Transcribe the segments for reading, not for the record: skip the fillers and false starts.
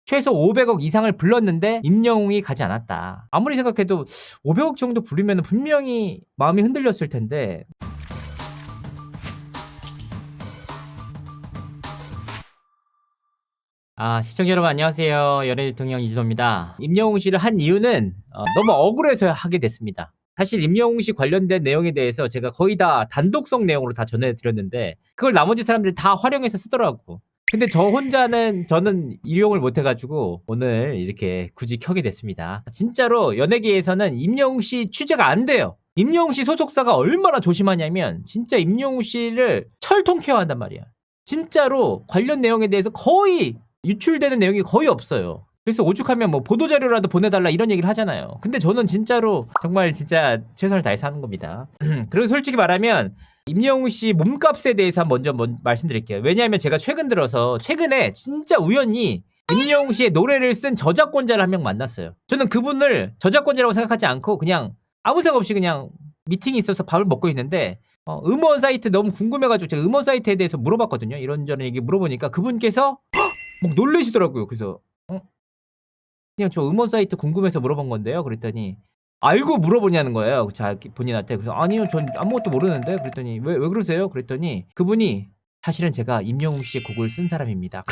최소 500억 이상을 불렀는데 임영웅이 가지 않았다. 아무리 생각해도 500억 정도 부르면 분명히 마음이 흔들렸을 텐데. 시청자 여러분 안녕하세요. 연예대통령 이진호입니다. 임영웅 씨를 한 이유는 너무 억울해서 하게 됐습니다. 사실 임영웅 씨 관련된 내용에 대해서 제가 거의 다 단독성 내용으로 다 전해드렸는데 그걸 나머지 사람들이 다 활용해서 쓰더라고. 근데 저는 이용을 못해가지고 오늘 이렇게 굳이 켜게 됐습니다. 진짜로 연예계에서는 임영웅 씨 취재가 안 돼요. 임영웅 씨 소속사가 얼마나 조심하냐면 진짜 임영웅 씨를 철통케어 한단 말이야. 진짜로 관련 내용에 대해서 거의 유출되는 내용이 거의 없어요. 그래서 오죽하면 뭐 보도자료라도 보내달라 이런 얘기를 하잖아요. 근데 저는 진짜로 정말 진짜 최선을 다해서 하는 겁니다. 그리고 솔직히 말하면 임영웅 씨 몸값에 대해서 먼저 말씀드릴게요. 왜냐하면 제가 최근에 진짜 우연히 임영웅 씨의 노래를 쓴 저작권자를 한 명 만났어요. 저는 그분을 저작권자라고 생각하지 않고 그냥 아무 생각 없이 그냥 미팅이 있어서 밥을 먹고 있는데 음원 사이트 너무 궁금해가지고 제가 음원 사이트에 대해서 물어봤거든요. 이런저런 얘기 물어보니까 그분께서 막 놀라시더라고요. 그래서 그냥 저 음원 사이트 궁금해서 물어본 건데요. 그랬더니 알고 물어보냐는 거예요. 본인한테. 그래서 아니요, 전 아무것도 모르는데. 그랬더니 왜 그러세요? 그랬더니 그분이 사실은 제가 임영웅 씨의 곡을 쓴 사람입니다.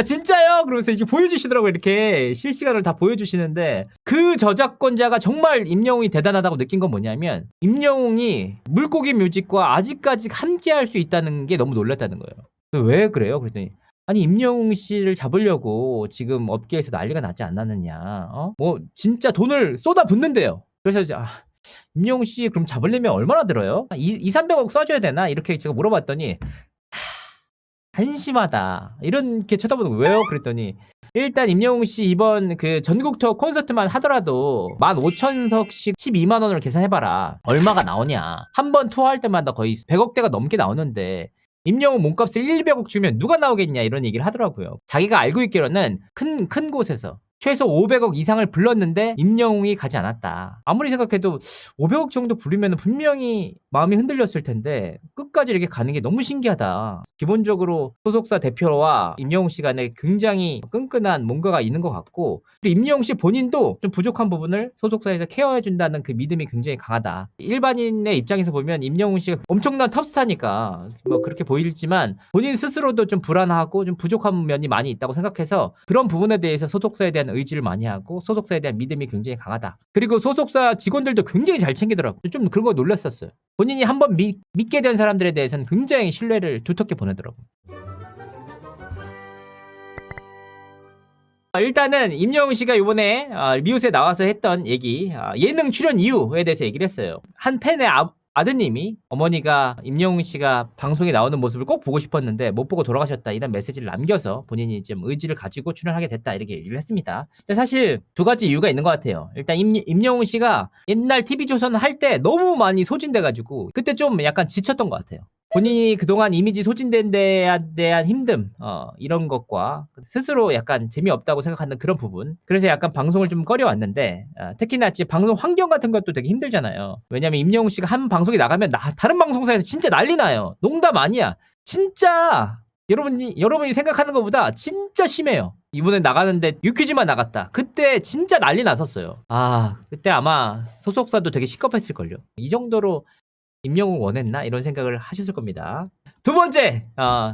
진짜요? 그러면서 이렇게 보여주시더라고요. 이렇게 실시간으로 다 보여주시는데 그 저작권자가 정말 임영웅이 대단하다고 느낀 건 뭐냐면 임영웅이 물고기 뮤직과 아직까지 함께 할 수 있다는 게 너무 놀랐다는 거예요. 왜 그래요? 그랬더니 아니 임영웅 씨를 잡으려고 지금 업계에서 난리가 나지 않았느냐. 뭐 진짜 돈을 쏟아붓는데요. 그래서 이제 임영웅 씨 그럼 잡으려면 얼마나 들어요? 200~300억 써줘야 되나? 이렇게 제가 물어봤더니 한심하다 이렇게 쳐다보는 거예요. 왜요? 그랬더니 일단 임영웅 씨 이번 그 전국 투어 콘서트만 하더라도 15,000석씩 12만 원을 계산해봐라. 얼마가 나오냐. 한 번 투어할 때마다 거의 100억대가 넘게 나오는데 임영웅 몸값을 1~200억 주면 누가 나오겠냐 이런 얘기를 하더라고요. 자기가 알고 있기로는 큰 곳에서 최소 500억 이상을 불렀는데 임영웅이 가지 않았다. 아무리 생각해도 500억 정도 부르면 분명히 마음이 흔들렸을 텐데 끝까지 이렇게 가는 게 너무 신기하다. 기본적으로 소속사 대표와 임영웅 씨 간에 굉장히 끈끈한 뭔가가 있는 것 같고 그리고 임영웅 씨 본인도 좀 부족한 부분을 소속사에서 케어해준다는 그 믿음이 굉장히 강하다. 일반인의 입장에서 보면 임영웅 씨가 엄청난 톱스타니까 뭐 그렇게 보일지만 본인 스스로도 좀 불안하고 좀 부족한 면이 많이 있다고 생각해서 그런 부분에 대해서 소속사에 대한 의지를 많이 하고 소속사에 대한 믿음이 굉장히 강하다. 그리고 소속사 직원들도 굉장히 잘 챙기더라고요. 좀 그런 거 놀랐었어요. 본인이 한번 믿게 된 사람들에 대해서는 굉장히 신뢰를 두텁게 보내더라고요. 일단은 임영웅 씨가 이번에 미우새 나와서 했던 얘기, 예능 출연 이유에 대해서 얘기를 했어요. 한 팬의 아드님이 어머니가 임영웅 씨가 방송에 나오는 모습을 꼭 보고 싶었는데 못 보고 돌아가셨다 이런 메시지를 남겨서 본인이 좀 의지를 가지고 출연하게 됐다 이렇게 얘기를 했습니다. 근데 사실 두 가지 이유가 있는 것 같아요. 일단 임영웅 씨가 옛날 TV조선 할 때 너무 많이 소진돼가지고 그때 좀 약간 지쳤던 것 같아요. 본인이 그동안 이미지 소진된 데에 대한 힘듦 이런 것과 스스로 약간 재미없다고 생각하는 그런 부분, 그래서 약간 방송을 좀 꺼려왔는데 특히나 방송 환경 같은 것도 되게 힘들잖아요. 왜냐면 임영웅 씨가 한 방송에 나가면 다른 방송사에서 진짜 난리 나요. 농담 아니야. 진짜 여러분이 생각하는 것보다 진짜 심해요. 이번에 나가는데 유퀴즈만 나갔다. 그때 진짜 난리 났었어요. 그때 아마 소속사도 되게 시겁했을걸요. 이 정도로 임영웅 원했나? 이런 생각을 하셨을 겁니다. 두 번째,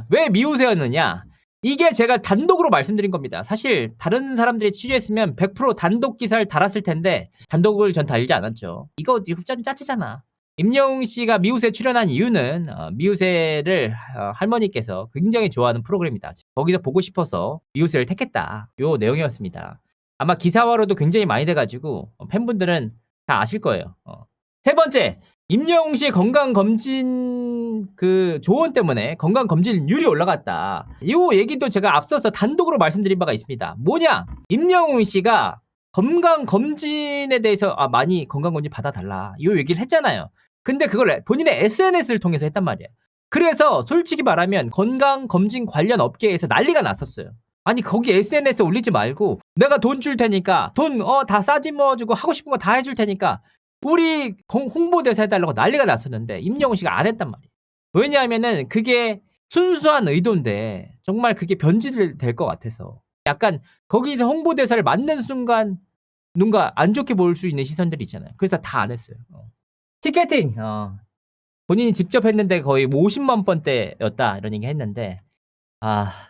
왜 미우새였느냐? 이게 제가 단독으로 말씀드린 겁니다. 사실 다른 사람들이 취재했으면 100% 단독 기사를 달았을 텐데 단독을 전 달지 않았죠. 이거 좀 짜치잖아. 임영웅 씨가 미우새 출연한 이유는 미우새를 할머니께서 굉장히 좋아하는 프로그램이다. 거기서 보고 싶어서 미우새를 택했다. 요 내용이었습니다. 아마 기사화로도 굉장히 많이 돼가지고 팬분들은 다 아실 거예요. 세 번째, 임영웅 씨의 건강검진 그 조언 때문에 건강검진율이 올라갔다. 이 얘기도 제가 앞서서 단독으로 말씀드린 바가 있습니다. 뭐냐? 임영웅 씨가 건강검진에 대해서 많이 건강검진 받아달라. 이 얘기를 했잖아요. 근데 그걸 본인의 SNS를 통해서 했단 말이에요. 그래서 솔직히 말하면 건강검진 관련 업계에서 난리가 났었어요. 아니 거기 SNS에 올리지 말고 내가 돈 줄 테니까 돈 다 싸집어주고 하고 싶은 거 다 해줄 테니까 우리 홍보대사 해달라고 난리가 났었는데 임영웅 씨가 안 했단 말이에요. 왜냐하면은 그게 순수한 의도인데 정말 그게 변질될 것 같아서 약간 거기서 홍보대사를 맞는 순간 누군가 안 좋게 볼 수 있는 시선들이 있잖아요. 그래서 다 안 했어요. 티켓팅 본인이 직접 했는데 거의 뭐 50만 번대였다 이런 얘기 했는데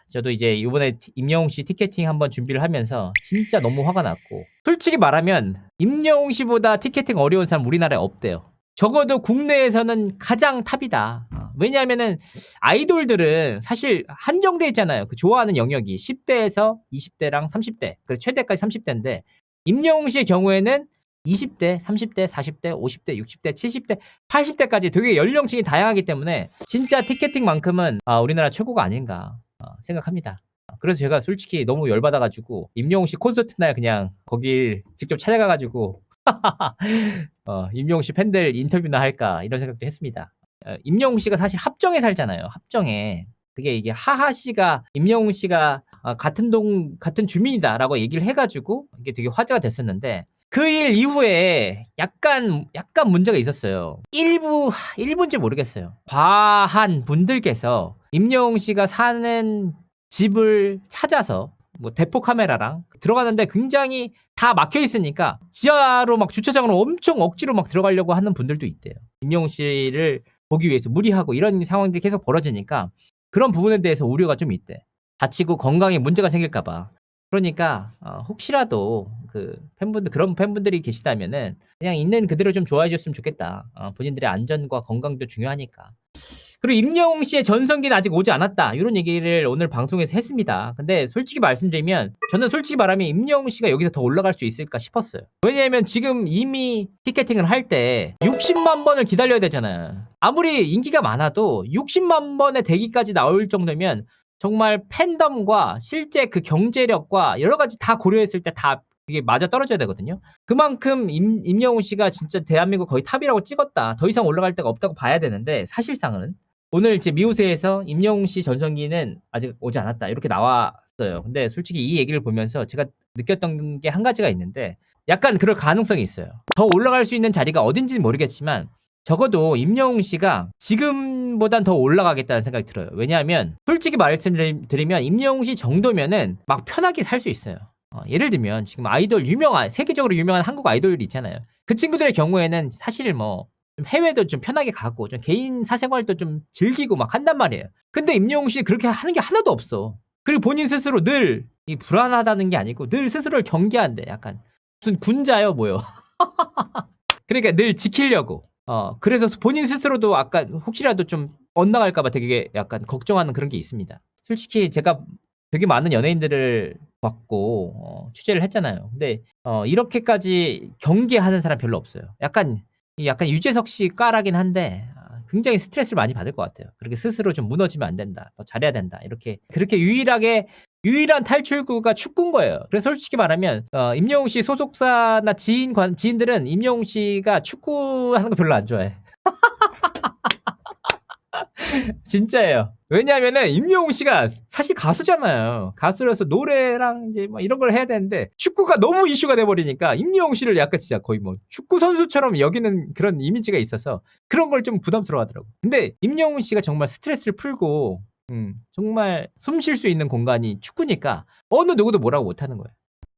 저도 이제 이번에 임영웅 씨 티켓팅 한번 준비를 하면서 진짜 너무 화가 났고 솔직히 말하면 임영웅 씨보다 티켓팅 어려운 사람 우리나라에 없대요. 적어도 국내에서는 가장 탑이다. 왜냐하면은 아이돌들은 사실 한정돼 있잖아요. 그 좋아하는 영역이 10대에서 20대랑 30대, 그 최대까지 30대인데 임영웅 씨의 경우에는 20대, 30대, 40대, 50대, 60대, 70대, 80대까지 되게 연령층이 다양하기 때문에 진짜 티켓팅만큼은 우리나라 최고가 아닌가 생각합니다. 그래서 제가 솔직히 너무 열받아가지고 임영웅 씨 콘서트 날 그냥 거길 직접 찾아가가지고 임영웅 씨 팬들 인터뷰나 할까 이런 생각도 했습니다. 임영웅 씨가 사실 합정에 살잖아요. 합정에. 그게 이게 하하 씨가 임영웅 씨가 같은 동 같은 주민이다라고 얘기를 해가지고 이게 되게 화제가 됐었는데 그 일 이후에 약간 문제가 있었어요. 일부인지 모르겠어요. 과한 분들께서 임영웅 씨가 사는 집을 찾아서 뭐 대포 카메라랑 들어가는데 굉장히 다 막혀 있으니까 지하로 막 주차장으로 엄청 억지로 막 들어가려고 하는 분들도 있대요. 임영웅 씨를 보기 위해서 무리하고 이런 상황들이 계속 벌어지니까 그런 부분에 대해서 우려가 좀 있대. 다치고 건강에 문제가 생길까봐. 그러니까 혹시라도 그 팬분들 그런 팬분들이 계시다면은 그냥 있는 그대로 좀 좋아해 줬으면 좋겠다. 본인들의 안전과 건강도 중요하니까. 그리고 임영웅 씨의 전성기는 아직 오지 않았다. 이런 얘기를 오늘 방송에서 했습니다. 근데 솔직히 말씀드리면 저는 솔직히 말하면 임영웅 씨가 여기서 더 올라갈 수 있을까 싶었어요. 왜냐하면 지금 이미 티켓팅을 할 때 60만 번을 기다려야 되잖아요. 아무리 인기가 많아도 60만 번의 대기까지 나올 정도면 정말 팬덤과 실제 그 경제력과 여러 가지 다 고려했을 때 다 이게 맞아 떨어져야 되거든요. 그만큼 임영웅 씨가 진짜 대한민국 거의 탑이라고 찍었다. 더 이상 올라갈 데가 없다고 봐야 되는데 사실상은 오늘 이제 미우새에서 임영웅 씨 전성기는 아직 오지 않았다 이렇게 나왔어요. 근데 솔직히 이 얘기를 보면서 제가 느꼈던 게 한 가지가 있는데 약간 그럴 가능성이 있어요. 더 올라갈 수 있는 자리가 어딘지는 모르겠지만 적어도 임영웅 씨가 지금보단 더 올라가겠다는 생각이 들어요. 왜냐하면 솔직히 말씀드리면 임영웅 씨 정도면은 막 편하게 살 수 있어요. 예를 들면 지금 아이돌 세계적으로 유명한 한국 아이돌이 있잖아요. 그 친구들의 경우에는 사실 뭐 좀 해외도 좀 편하게 가고 좀 개인 사생활도 좀 즐기고 막 한단 말이에요. 근데 임영웅 씨 그렇게 하는 게 하나도 없어. 그리고 본인 스스로 늘 이 불안하다는 게 아니고 늘 스스로를 경계한대. 약간 무슨 군자요 뭐요. 그러니까 늘 지키려고. 그래서 본인 스스로도 아까 혹시라도 좀 엇나갈까봐 되게 약간 걱정하는 그런 게 있습니다. 솔직히 제가 되게 많은 연예인들을 봤고 취재를 했잖아요. 근데 이렇게까지 경계하는 사람 별로 없어요. 약간 유재석 씨 까라긴 한데 굉장히 스트레스를 많이 받을 것 같아요. 그렇게 스스로 좀 무너지면 안 된다. 더 잘해야 된다. 그렇게 유일한 탈출구가 축구인 거예요. 그래서 솔직히 말하면 임영웅 씨 소속사나 지인들은 임영웅 씨가 축구하는 거 별로 안 좋아해. 진짜예요. 왜냐하면은 임영웅 씨가 사실 가수잖아요. 가수라서 노래랑 이제 뭐 이런 걸 해야 되는데 축구가 너무 이슈가 돼버리니까 임영웅 씨를 약간 진짜 거의 뭐 축구 선수처럼 여기는 그런 이미지가 있어서 그런 걸 좀 부담스러워하더라고. 근데 임영웅 씨가 정말 스트레스를 풀고 정말 숨 쉴 수 있는 공간이 축구니까 어느 누구도 뭐라고 못하는 거예요.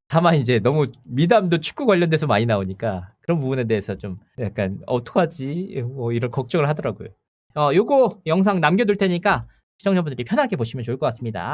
다만 이제 너무 미담도 축구 관련돼서 많이 나오니까 그런 부분에 대해서 좀 약간 어떡하지 뭐 이런 걱정을 하더라고요. 요거 영상 남겨둘 테니까 시청자분들이 편하게 보시면 좋을 것 같습니다.